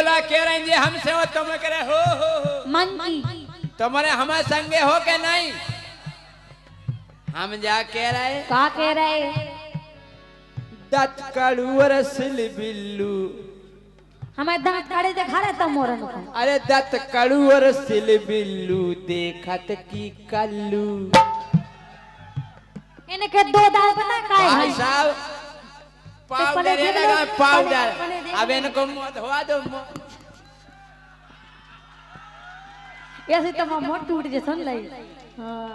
बोला कह रहे जी हमसे हो तुम करे हो मंकी तुम्हारे हमारे संगे हो के नहीं हम जा कह रहे का कह रहे दत कड़ुअर सिल बिल्लू हमें दांत काढ़े दिखा रहे तब मोरन को अरे दत कड़ुअर सिल बिल्लू देखत की कल्लू इनके दो दांत पता काय है भाई साहब पाउडर है लगा पाउडर अब इनको मत हुआ दो ऐसे तो मोट टूट जे सुन लई हां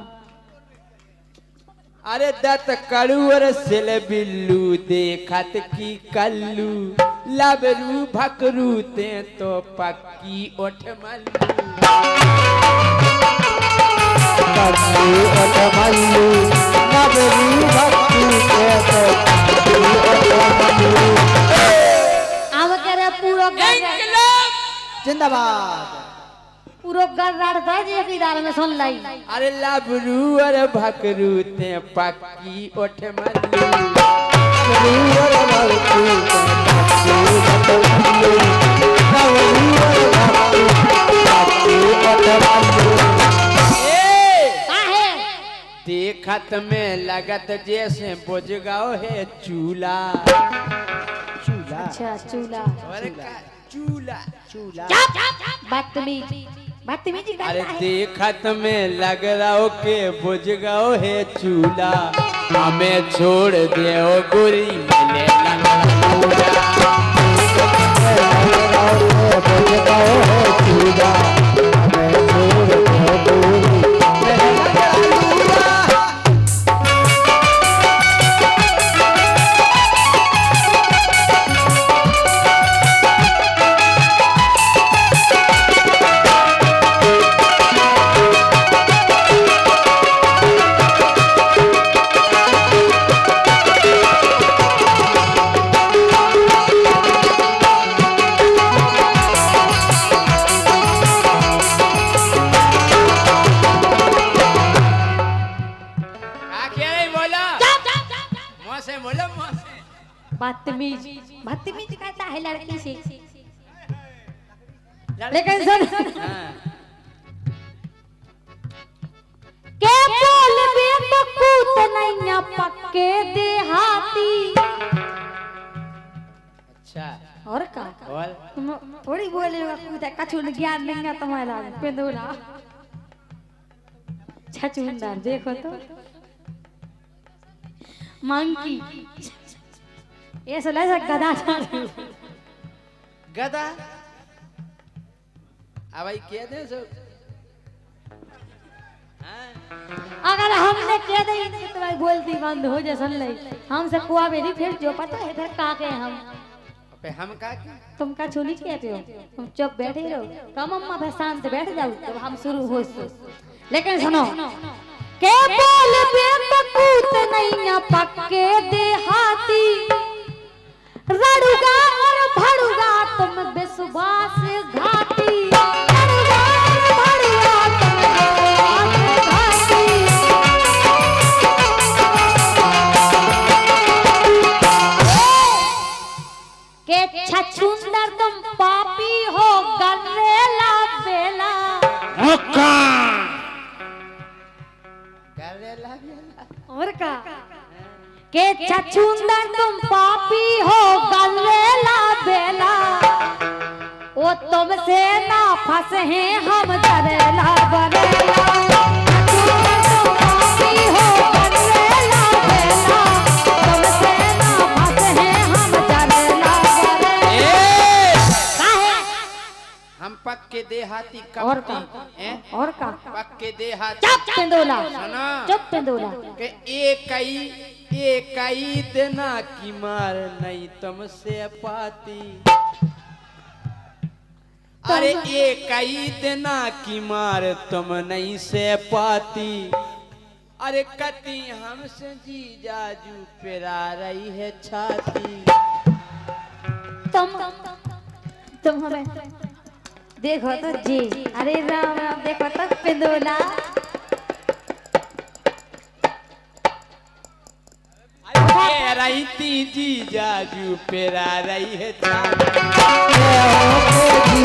अरे दत कड़ुअर सिल बिल्लू देखत की कल्लू लबरू भकरू ते तो पक्की ओठ मल्लू पक्की ओठ मल्लू लबरू भकरू ते तो पक्की ओठ मल्लू आव करे पूरो जिंदाबाद पूरो गड़गड़ था जे की दाल में सुन लाई अरे लबरू और भकरू ते पक्की ओठ मल्लू लबरू और भकरू ते पक्की ओठ मल्लू काहे देखत में लगत जैसे बुझगाओ है चूल्हा चूल्हा अच्छा चूल्हा और का चूल्हा चूल्हा बदतमीजी अरे करता है देखत में लग रहा हो के बुझगाओ है चूल्हा हमें छोड़ दे ओ गुरी मिले बदतमीज करता है लड़की से लेकिन सुन के बोल बे बकूत नैया पक्के देहाती अच्छा और का और तुम थोड़ी बोले बकूत कछु ज्ञान नहीं है तुम्हारा पेंदोला छचुंदर देखो तो मंकी ये सोला सा गधा गधा अब भाई कह दे सो अगर हमने कह दे तो तुम्हारी बोलती बंद हो जाए सुन ले हमसे कुआ बेरी फिर जो पता है इधर का के हम का तुम का छोली कहते हो तुम चुप बैठे रहो कम अम्मा भाई शांत बैठ जाओ जब हम शुरू हो लेकिन सुनो के बोल बे बकूत नैया पक्के देहाती रड़ुगा और भड़ुगा तुम विश्वास घाटी रड़ुगा और भड़ुगा तुम विश्वास घाटी के छछुंदर तुम पापी हो गन्नेला बेला और का के छछुंदर तुम पापी हो गन्नेला बेला ओ तुमसे ना फंसे हैं हम करेला बनेला छछुंदर तुम पापी हो गन्नेला बेला तुमसे ना फंसे हैं हम करेला बनेला हम पक्के देहाती और का पक्के देहाती चुप पेंदोला सुना चुप पेंदोला के एक देना की मार नहीं तुमसे पाती अरे एक देना की मार तुम नहीं से पाती अरे कती हमसे जी जाजू पेरा रही है छाती तुम हमें देखो तो जी अरे राम राम देखो तो पिंदोला रही जी जाजू पेरा रही है छाती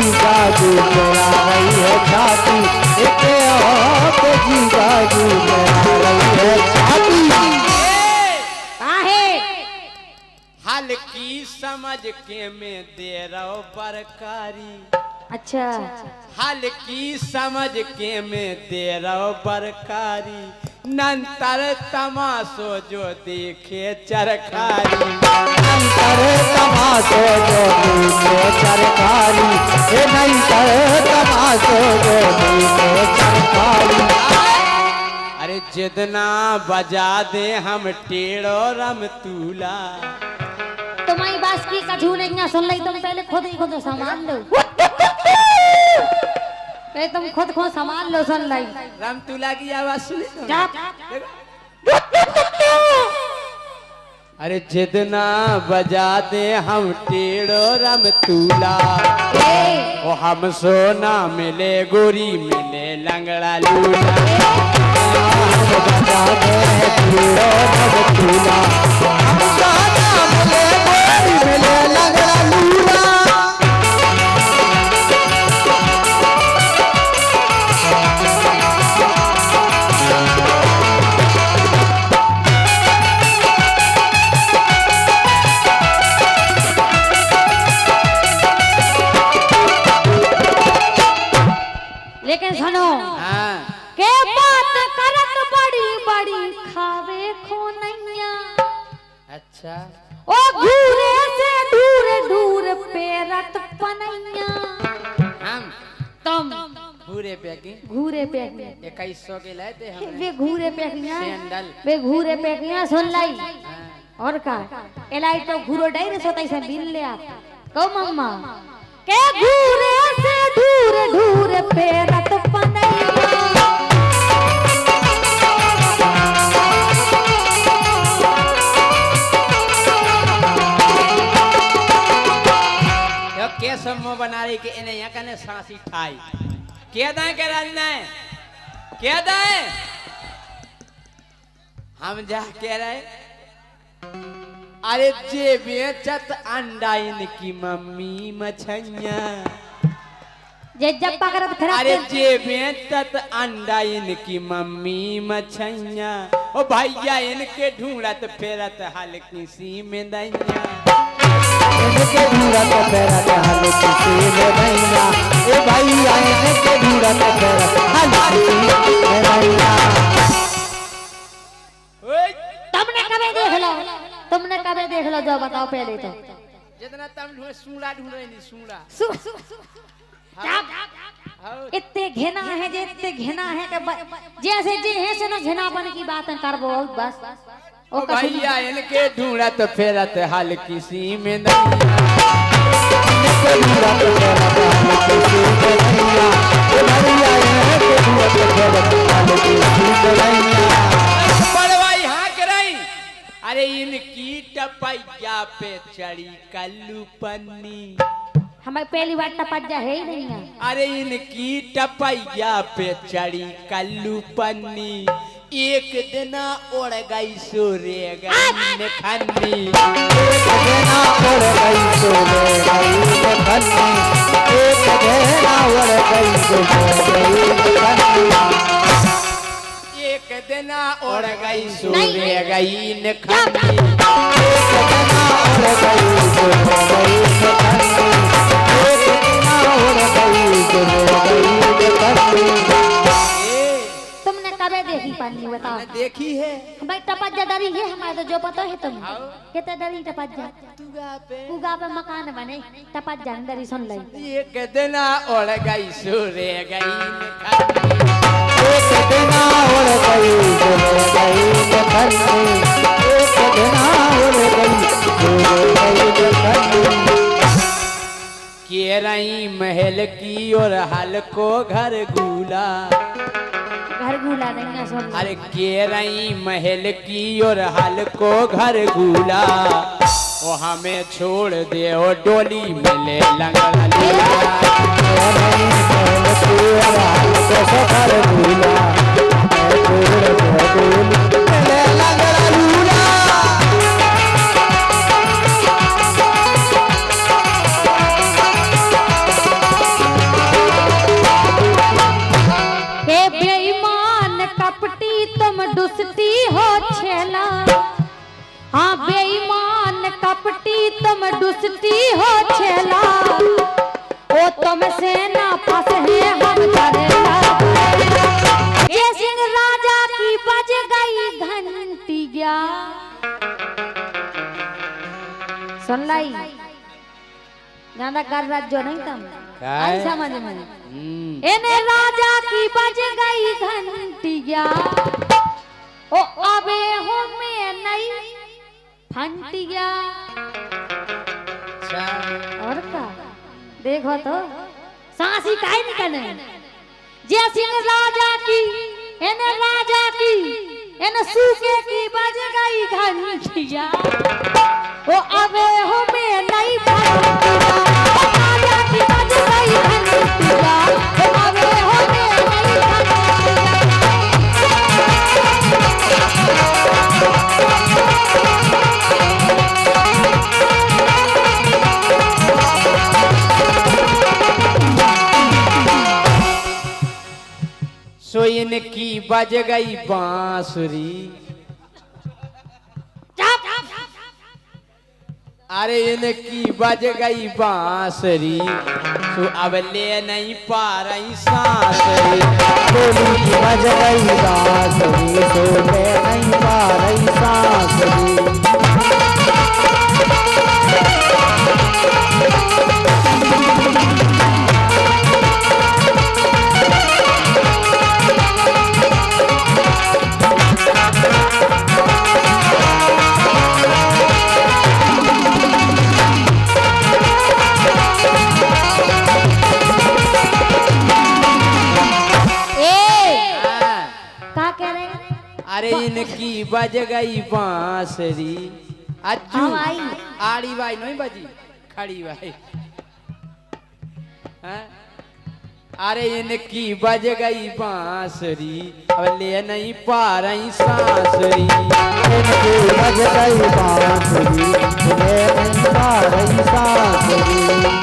जीजा जी मेरा रही है छाती, एक और जीजा जी मेरा रही है छाती। काहे हल्की समझ के में दे रहो बरकारी, अच्छा हल्की समझ के में दे रहो बरकारी, नंतर तमाशो जो देखे चरखारी, नंतर तमाशो जो देखे चरखारी, नंतर तमाशो जो देखे चरखारी। अरे जितना बजा दे हम टेढ़ो रमतूला। तुम्हारी बात की कछु नहीं सुन ली, तुम पहले खुद ही खुद सामान लो, पहले तुम खुद सामान लो, सुन ली रमतूला की आवाज सुनी तुमने? जा अरे जितना बजा दे हम टेढ़ो रमतूला, ओ हम सोना मिले गोरी मिले लंगड़ा लूला, बजा दे हीरो रमतूला, हम सोना मिले गोरी मिले लंगड़ा लूला। लेकिन सुनो हाँ के बात करत बड़ी बड़ी खावे खो नैया, अच्छा ओ घूरे से दूर दूर पेरत पनैया। हम तुम पूरे पैकी घूरे पे 2100 के लाए थे हमने वे घूरे पेकिया, सैंडल। वे घूरे पेकिया सुन लाई हाँ। और का एलाई तो घूरो डायरे सोता से मिल ले आप कहो मम्मा के घूरे से दूर दूर पेरत पनैया। यो के सम्मो बना रही के इन्हें यहाँ कने सांसी ठाई क्या दाएं के रंना है क्या दाएं हम जा कह रहे अरे जे बेचत अंडा इनकी मम्मी मछैया जे जब पकड़त खरा अरे जे बेचत अंडा इनकी मम्मी मछैया ओ भैया इनके ढूंढत फेरत हल्की सी में दैया इनके ढूंढत फेरत हल्की सी में दैया, ए भैया इनके ढूंढत फेरत हल्की सी में दैया। तुमने कभी देख लो, तुमने कभी देख लो जो बताओ पहले तो जितना तुम ढूंढ सूड़ा ढूंढ रही नहीं सूड़ा इतने घिना है जे इतने घिना है कि जैसे जे है से ना घिना बन की बात करबो बस ओ भैया इनके ढूंढत फेरत हल्की सी में दैया इनके ढूंढत फेरत हल्की सी में दैया, ए भैया इनके ढूंढत फेरत हल्की सी में दैया। बड़वाई हाँक रही अरे इनकी टपैया पे चढ़ी कल्लू पन्नी हमें पहली बार टपज्जा है ही नहीं है। अरे इनकी टपैया पे चढ़ी कल्लू पन्नी एक दिन उड़ गई सूर्य गई खन्नी एक देना उड़ गई सोले गई खन्नी, एक देना उड़ गई सोले गई खन्नी, एक दिन उड़ गई सूर्य गई खन्नी एक देना उड़ गई सोले गई खन्नी, एक देना उड़ गई सोले गई खन्नी। तुमने कभी देखी पन्नी बताओ? मैंने देखी है भाई टपज्जा डरी है हमारे तो जो पता है तुम आओ। कितने डरी टपज्जा तुगा पे उगा पे मकान बने टपज्जा डरी सुन ली एक दिन उड़ गई सूर्य गई खन्नी एक देना उड़ गई सोले गई खन्नी, एक देना उड़ गई सोले गई खन्नी। के रही महल की और हल्को घर गूला घर गुला नहीं है सुन अरे के रही महल की और हल्को घर गूला वो हमें छोड़ दे ओ डोली मिले लंगड़ा लूला दोस्ती हो छेला ओ तुमसे ना फंस है हम डरेला जय सिंह राजा की बज गई घंटिया सुन लाई ज्यादा कर राज्य नहीं तुम आई समझ में इन्हें राजा की बज गई घंटिया ओ अबे हो में नहीं फंटिया और का देखो तो सांसी काहे निकले जय सिंह राजा की इन्हें राजा की इन्हें सूखे की बज गई घंटिया ओ अबे हो में नहीं फंटिया राजा की बज गई घंटिया ओ अबे हो में नहीं फंटिया सो इनकी बज गई बांसुरी अरे इनकी बज गई बांसुरी तो अब ले नहीं पा रही सांसरी गोली की बज गई बांसुरी सो ले नहीं पा रही सांसरी अरे इनकी बज गई बांसुरी अज्जू आड़ी बाई नहीं बजी खड़ी बाई अरे इनकी बज गई बांसुरी अब ले नहीं पा रही सांसरी इनकी बज गई बांसुरी ले नहीं पा रही सांसरी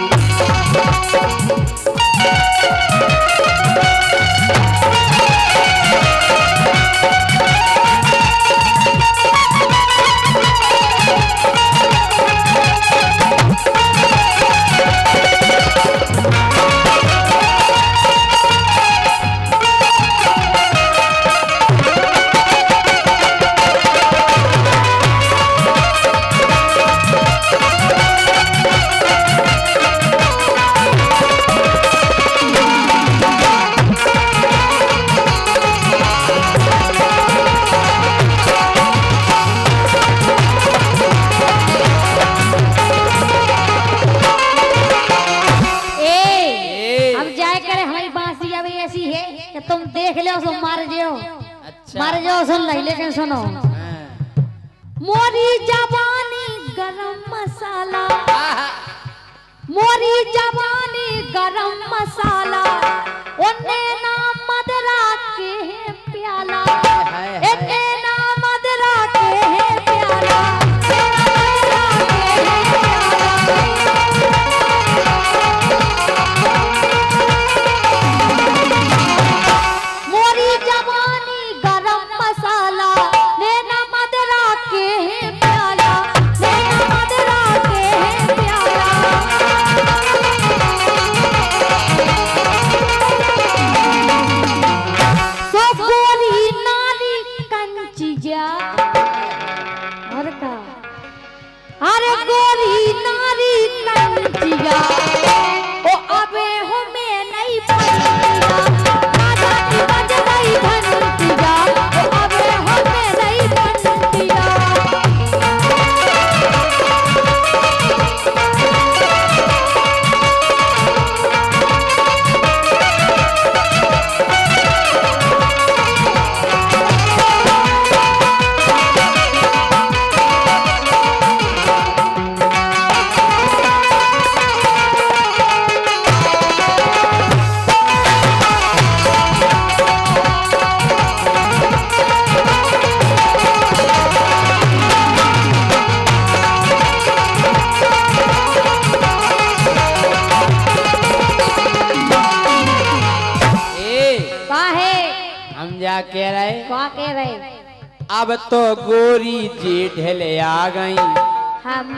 तुम देख लो सो मार जियो अच्छा। मार जाओ सुन लाई लेकिन सुनो मोरी जवानी गरम मसाला मोरी जवानी गरम मसाला ओने नाम मदरा के है प्याला एने नाम मदरा के है प्याला अरे गोरी नारी कंचिया ओ अबे हो में नहीं फंटिया राजा की बज गई घंटिया ओ अबे हो में नहीं फंटिया क्या कह रहे क्या कह रहे अब तो गोरी जी ढले आ गई हम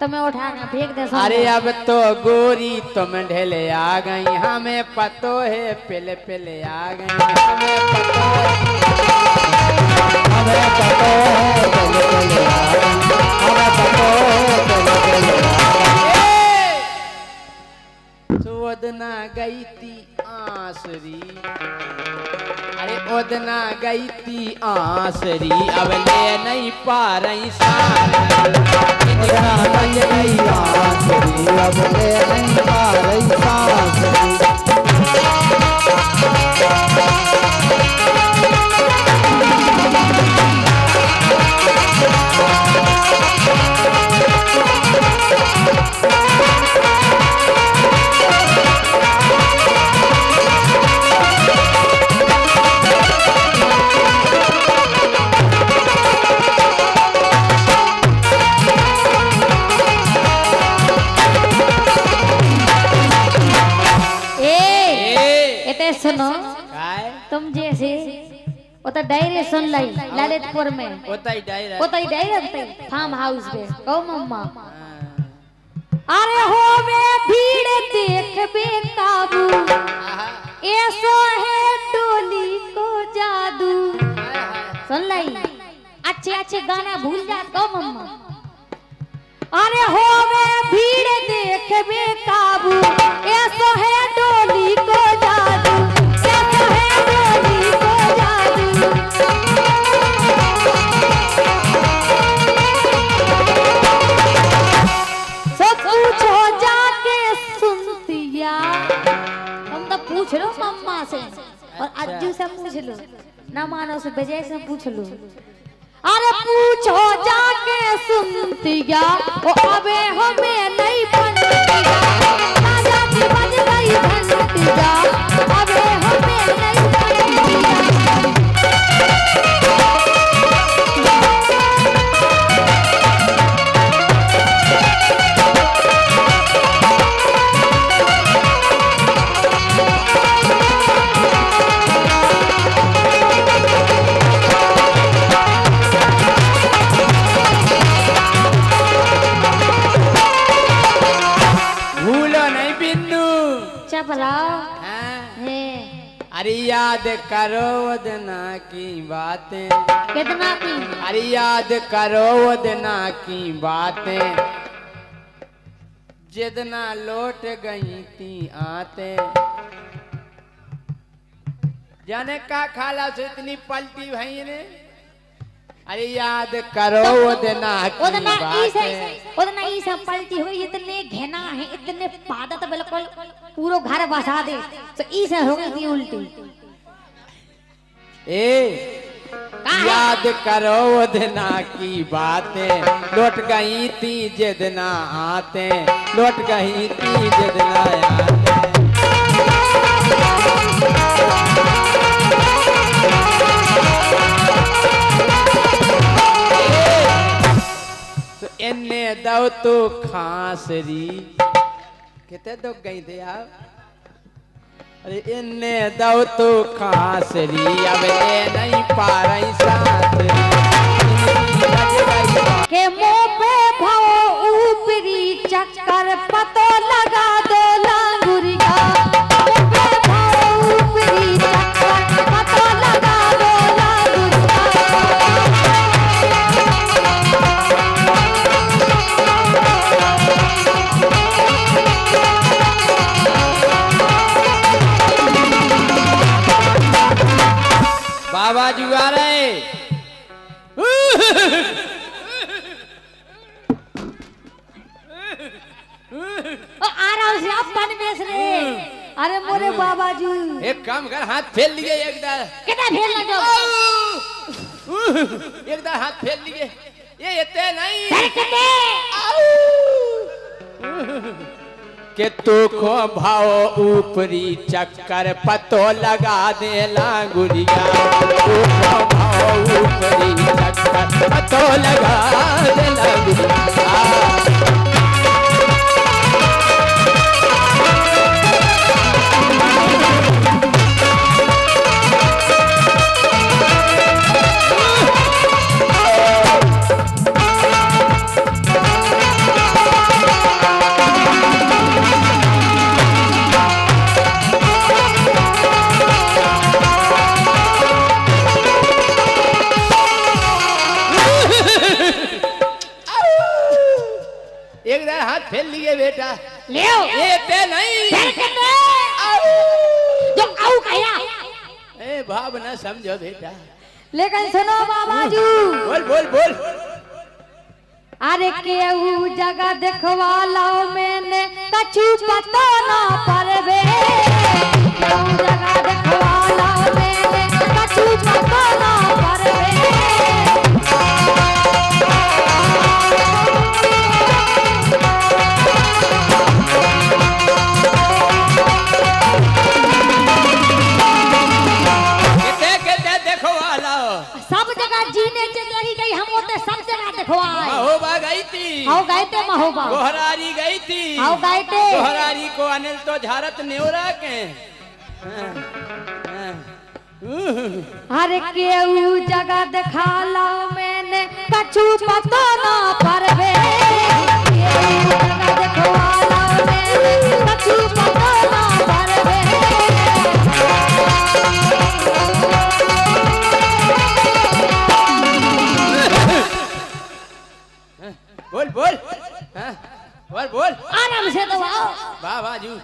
तो मैं उठा के फेंक दे सोना। अरे अब तो गोरी तुम ढेले आ गई, हमें पतो है पहले पहले आ गई, हमें पतो है, हमें पतो है पहले पहले आ गई, हमें पतो है पहले पहले आ गई। ओदना गई थी आसरी, अरे ओदना गई थी आसरी, अब ले नहीं पा रही सारी, ओदना गई आसरी, अब ले नहीं पा रही सांसरी। सुनो काय तुम जैसे वो तो डायरी सुन लाई ललितपुर में, होता ही डायरा, वो तो डायरी फार्म हाउस पे ओ मम्मा। अरे होवे भीड़ देख बेकाबू, ऐसो है डोली को जादू। सुन लाई अच्छे अच्छे गाना भूल जात को मम्मा। अरे होवे भीड़ देख बेकाबू, ऐसो है डोली को जादू, ऐसो है डोली को जादू। सब पूछो जाके सुनतिया, तुम तो पूछ लो मम्मा से और अज्जू से पूछ लो, ना मानो से विजय से पूछ लो। अरे पूछो जाके सुनतिया, ओ अबे हमें नहीं बनतिया, राजा की बज गई घंटिया, अबे हमें नहीं बनतिया। चपला है। अरे याद करो वदना की बातें, कितना की? अरे याद करो वदना की बातें, जितना लौट गई थी आते, जाने का खाला से इतनी पलटी भई ने। अरे याद करो वदना की बातें, उतना ई सब पलटी हुई, इतने घना है, इतने पादत बिल्कुल पूरा घर बसा दे, तो ई से हो गई थी उल्टी। याद करो वदना की बातें, लौट गई थी जितना आते, लौट गई थी जितना आते। तो इन्ने दो तो खांसरी, कितने दुख गई थे आप? अरे इन्ने दो तो खांसरी, अब ले नहीं पा रही साथरी, के मुंह पे भाव ऊपरी चक्कर पतो लगा दो लांगुरिया, मुंह पे भाव ऊपरी चक्कर पतो लगा दो लांगुरिया। बाबा जी आ रहे। आराम से आप पानी बेच रहे। अरे मोरे बाबा जी एक काम कर, हाथ फेल लिए एक दार, कितना फेलना जो एक दार हाथ फेल लिए, ये इतने नहीं के तू खो भाव ऊपरी चक्कर पतो लगा दे लांगुरिया, तू खो भाव ऊपरी चक्कर पतो लगा दे लांगुरिया। ले आओ ये ते नहीं फिर कहते जो आऊ कया ए भाव न समझो बेटा। लेकिन सुनो बाबाजू बोल बोल बोल। अरे केहू जगह देखवा लाओ मैंने कछु पता ना परवे केहू जगह देखवा लाओ मैंने कछु पता ना परवे सब जगह जीने से रही गई हम होते सब जगह देखवा महोबा गई थी। आओ गए थे महोबा गोहरारी गई थी। आओ गए थे गोहरारी को अनिल तो झारत न्योरा के। अरे केहू जगह देखा लाओ मैंने कछु पता ना परवे केहू जगह देखवा लाओ मैंने कछु पता ना परवे बोल बोल बोल बोल आराम से तो आओ वाह बाजू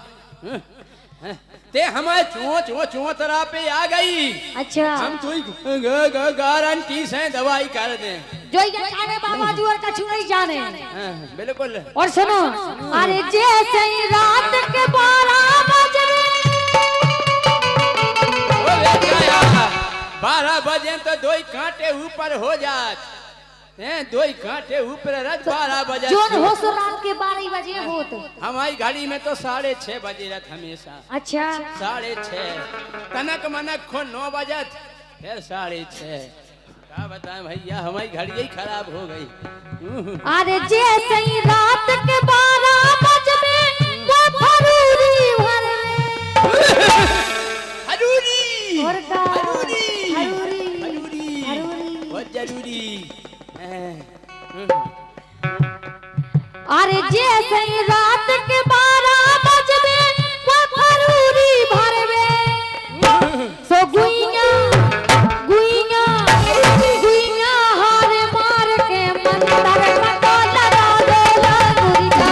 ते हमारे चुओ चुओ चुओ तरह पे आ गई। अच्छा हम तो गारंटी से दवाई कर दें। जो ये जाने बाबाजू और कछु नहीं जाने बिल्कुल। और सुनो अरे जैसे ही रात के 12 बजे 12 बजे तो 2 कांटे ऊपर हो जात हैं। 2 कांटे ऊपर रत 12 बजे जोन हो सो रात के 12 बजे होत हमारी घड़ी में तो 6:30 बजे रत हमेशा। अच्छा 6:30 तनक मनक खो 9 बजत फिर 6:30। क्या बताएं भैया हमारी घड़ी ही खराब हो गई। अरे जैसे ही रात के 12 बजे वो फरूरी भर हरूरी और का हरूरी हरूरी हरूरी हरूरी बहुत जरूरी। अरे जैसे ही रात के 12 बजे वो फरूरी भरवे सो गुइया गुइया गुइया हार मार के मंतर पता लगा देला गुरिया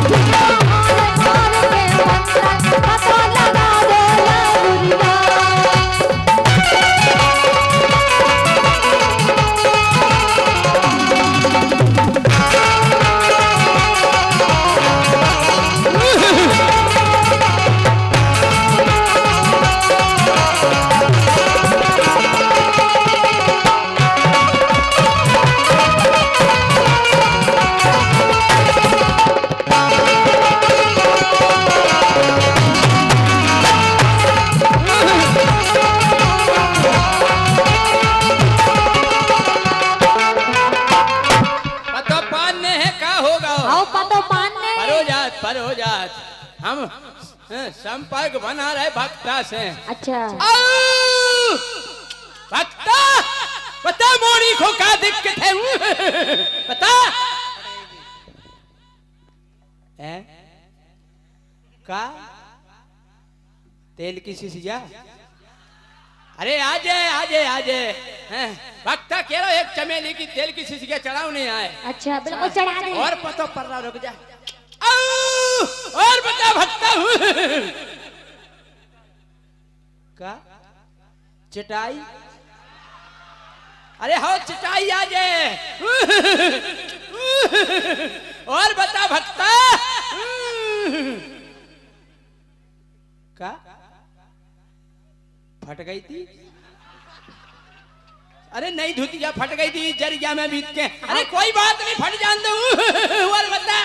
गुइया हार मार के मंतर पता लगा देला गुरिया हो जात हम संपर्क बना रहे भक्ता से। अच्छा भक्ता बता मोरी को क्या दिक्कत है बता। का तेल की शीशिया अरे आजे आजे आजे भक्ता कह रहा एक चमेली की तेल की शीशिया चढ़ाओ नहीं आए। अच्छा बिल्कुल चढ़ा दे और पतो पर रहा रुक जा और बता भक्ता का चटाई अरे हो चटाई आ जाए और बता भक्ता का फट गई थी। अरे नहीं धुतिया फट गई थी जरिया में बीत के। अरे कोई बात नहीं फट जान दो और बता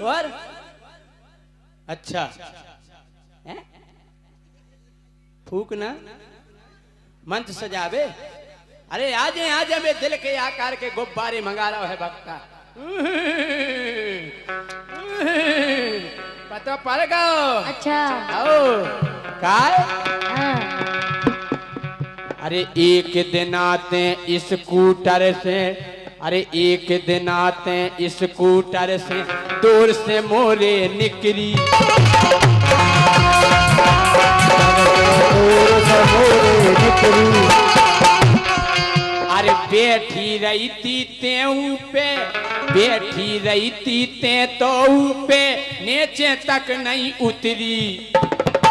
और अच्छा फूक ना मंच सजावे। अरे आजे आजे मैं दिल के आकार के गुब्बारे मंगा रहा है भक्ता। पता पड़ गो। अच्छा आओ काय हाँ। अरे एक दिन आते स्कूटर से अरे एक दिन आते स्कूटर से दूर से मोरे निकली अरे बैठी रहती तेऊ पे, बैठी रहती ते तो पे, नीचे तक नहीं उतरी।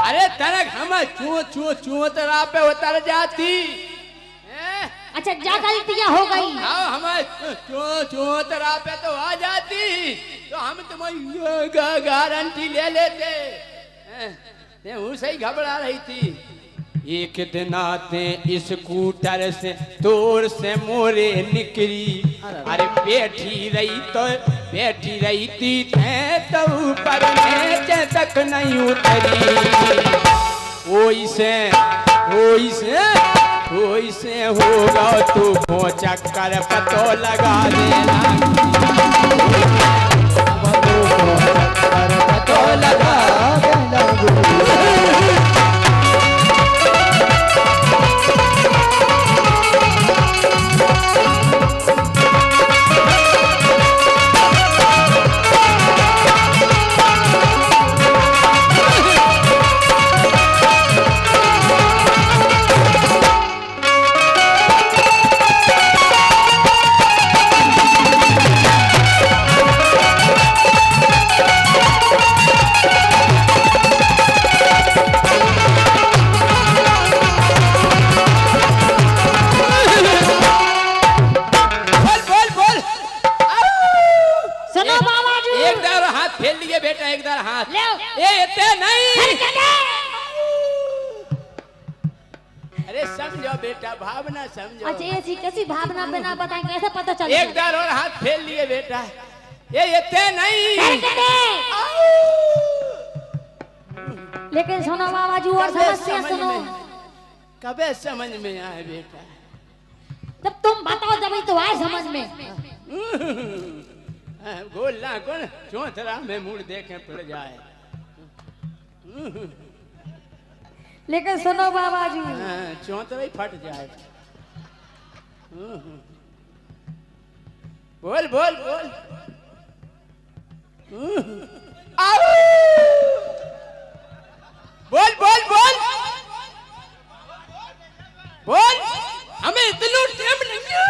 अरे तनक हम चू चू चू तरा पे उतर जाती। अच्छा जा गलतियां हो गई। हाँ हमें चू चू तरा पे तो आ जाती तो हम तुम्हारी गारंटी ले लेते। ते उसे ही घबरा रही थी। एक दिन आते स्कूटर से दूर से मोरे निकली। अरे बैठी रही थी तो ऊपर नीचे तक नहीं उतरी। ओइसे होगा तू पहुंचा कर पतो लगा देना। पतो लगा बेटा भावना समझो। अच्छा ऐसी कैसी भावना बिना बताएं कैसे पता चले? एक बार और हाथ फेर लिए बेटा। ये इतने नहीं। लेकिन सुनो बाबा जी और समस्या सुनो। कबे समझ में आए बेटा? जब तुम बताओ तभी तो आए समझ में। गोला कौन चौथरा में मुड़ देखे पड़ जाए। लेकिन सुनो बाबा जी। चौथरा ही फट जाए। बोल बोल बोल। बोल बोल बोल बोल। हमें इतना टाइम नहीं है।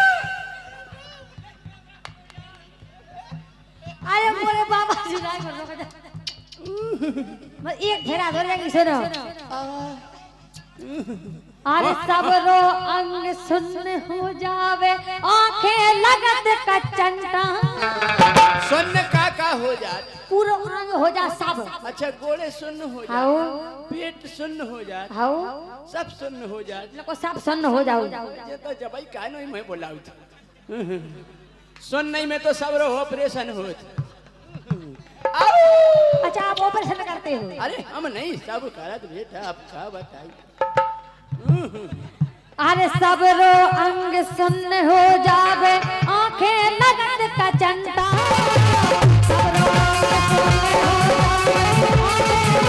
अरे मोरे बाबा जी बस एक फेरा धर जाएगी। सुनो अरे सबरो अंग सुन्न हो जावे आंखें लगत का चंटा। सुन्न का हो जाए पूरा रंग हो जा सब। अच्छा गोले सुन्न हो हाउ जाए, पेट सुन्न हो जाए, हाउ सब सुन्न हो जाए। लोग सब सुन्न हो जाओ। ये तो जब ही कानो ही मैं बोला सुन नहीं में तो सब रो ऑपरेशन हो। अच्छा आप ऑपरेशन करते हो? अरे हम नहीं सब करत बेटा। आप क्या बताइए? अरे सबरो अंग सुन्न हो जावे आंखें लगत का चंटा। सबरो अंग सुन्न हो जावे।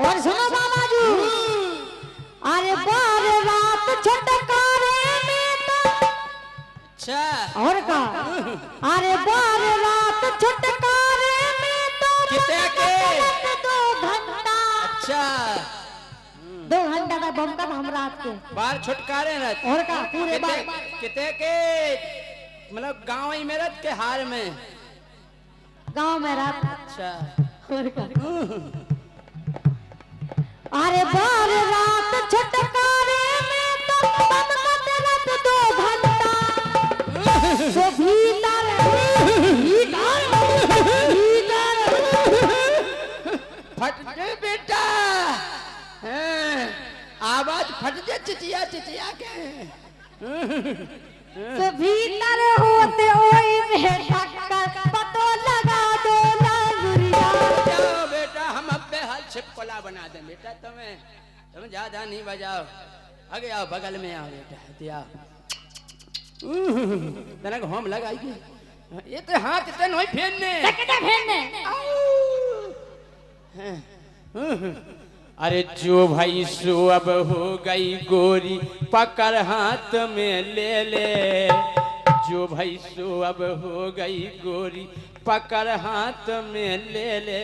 और सुनो बाबा जी। अरे बार रात छटकारे में तो। अच्छा और का अरे बार रात छुटकारे में तो कितने के 2 घंटा। अच्छा 2 घंटा का बम का हम रात के बार छुटकारे न। और का पूरे बार कितने के मतलब गांव ही में रत के हार में गांव में रात। अच्छा और का अरे बार रात छुटकारे में तो बम का रात 2 घंटा। तो भीतर फट गए बेटा। आवाज फट जाए चिचिया चिचिया के। तो भीतर होते ओई में टक्कर पतो लगा दो ना गुरिया। जाओ बेटा हम अब बेहाल छिपकला बना दें बेटा। तुम ज्यादा नहीं बजाओ। आगे आओ बगल में आओ बेटा। दिया तनक हम लगाइए। ये तो हाथ इतने नहीं फेरने। अरे जो भाई सो अब हो गई गोरी पकड़ हाथ में ले ले। जो भाई सो अब हो गई गोरी पकड़ हाथ में ले ले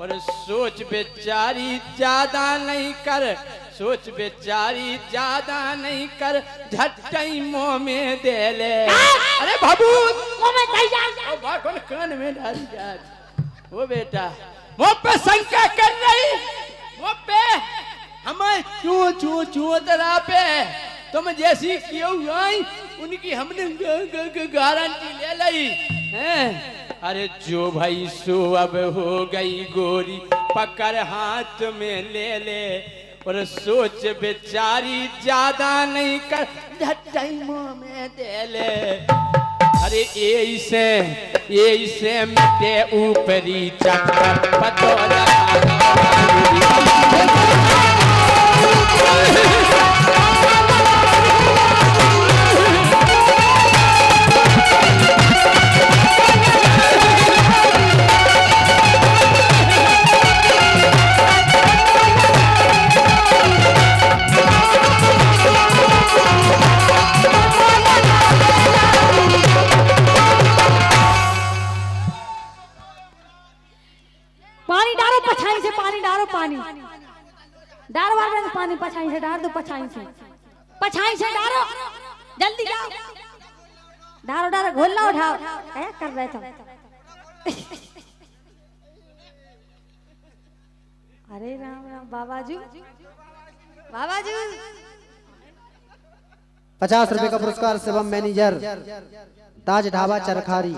और सोच बेचारी ज्यादा नहीं कर सोच बेचारी ज्यादा नहीं कर झटई मुंह में दे ले अरे बाबू मुंह में दे जा कौन कान में डाल जा वो बेटा मुंह पे शंका कर रही मुंह पे हमें चू चू चू तरह पे तुम जैसी क्यों आई उनकी हमने गारंटी ले ली हैं अरे जो भाई सो अब हो गई गोरी पकड़ हाथ में ले ले और सोच बेचारी ज्यादा नहीं कर झटई मुंह में दे ले अरे ऐसे मिटे ऊपरी चक्कर पतो पानी डालो पछाई से पानी डालो पानी डाल वाले पानी पछाई से डाल दो पछाई से डालो जल्दी जाओ डालो डालो घोल लो उठाओ क्या कर रहे थे अरे राम राम बाबाजू 50 रुपए का पुरस्कार शिवम मैनेजर ताज ढाबा चरखारी।